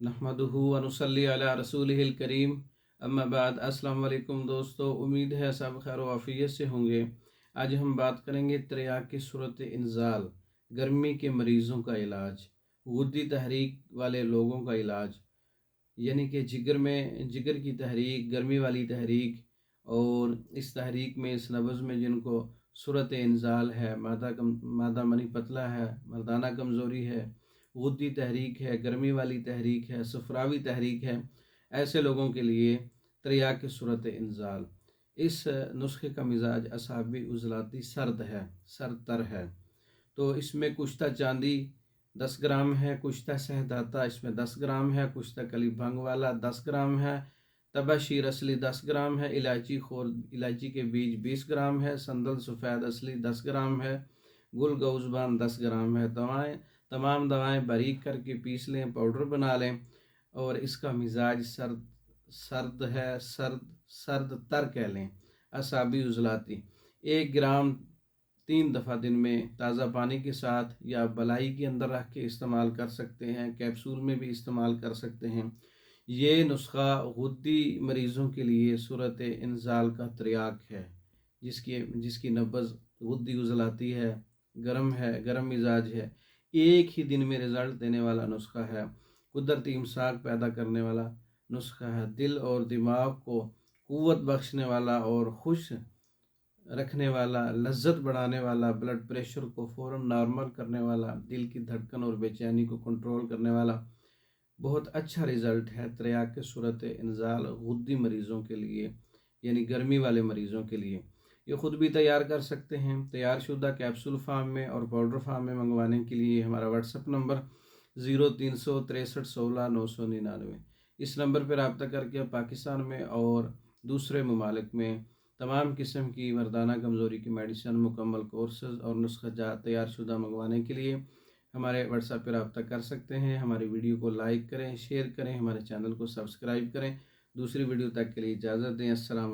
नहमदुहु व नुसल्ली अला रसूलिहिल करीम अम्मा बाद। अस्सलाम वालेकुम दोस्तों, उम्मीद है सब खैर आफियत से होंगे। आज हम बात करेंगे त्रियाक की सूरत इंजाल, गर्मी के मरीज़ों का इलाज, गुद्दी तहरीक वाले लोगों का इलाज, यानी कि जिगर की तहरीक, गर्मी वाली तहरीक, और इस तहरीक में, इस नब्ज़ में जिनको सूरत इंजाल है, मादा मनी पतला है, मर्दाना कमज़ोरी है, गुद्दी तहरीक है, गर्मी वाली तहरीक है, सफरावी तहरीक है, ऐसे लोगों के लिए त्रियाक की सूरत इंजाल। इस नुस्खे का मिजाज असाबी उजलाती सर्द है। तो इसमें कुश्ता चांदी 10 ग्राम है, कुश्ता शहदाता इसमें 10 ग्राम है, कुश्ता कली भंग वाला 10 ग्राम है, तबाशीर असली 10 ग्राम है, इलायची के बीज 20 ग्राम है, संदल सफ़ेद असली 10 ग्राम है, गुल गौज़बान 10 ग्राम है। तमाम दवाएं बारीक करके पीस लें, पाउडर बना लें। और इसका मिजाज सर्द तर कह लें, असाबी उजलाती। 1 ग्राम 3 दफ़ा दिन में ताज़ा पानी के साथ या बलाई के अंदर रख के इस्तेमाल कर सकते हैं, कैप्सूल में भी इस्तेमाल कर सकते हैं। ये नुस्खा गुद्दी मरीज़ों के लिए सूरत इंजाल का त्रियाक है, जिसकी नब्ज़ गुद्दी उजलाती है, गर्म मिजाज है। एक ही दिन में रिज़ल्ट देने वाला नुस्खा है, कुदरती इमसाक पैदा करने वाला नुस्खा है, दिल और दिमाग को क़ुव्वत बख्शने वाला और खुश रखने वाला, लज्जत बढ़ाने वाला, ब्लड प्रेशर को फ़ौरन नॉर्मल करने वाला, दिल की धड़कन और बेचैनी को कंट्रोल करने वाला बहुत अच्छा रिज़ल्ट है त्रियाक के सूरत इंजाल गुद्दी मरीज़ों के लिए, यानी गर्मी वाले मरीज़ों के लिए। ये ख़ुद भी तैयार कर सकते हैं। तैयार शुदा कैप्सूल फार्म में और पाउडर फार्म में मंगवाने के लिए हमारा व्हाट्सअप नंबर 036316 999। इस नंबर पर रब्ता करके पाकिस्तान में और दूसरे ममालिक में तमाम किस्म की मर्दाना कमज़ोरी की मेडिसिन, मुकम्मल कोर्सेज़ और नुस्खा तैयार शुदा मंगवाने के लिए हमारे व्हाट्सएप पर रब्ता कर सकते हैं। हमारी वीडियो को लाइक करें, शेयर करें, हमारे चैनल को सब्सक्राइब करें। दूसरी वीडियो तक के लिए इजाज़त दें। अस्सलाम।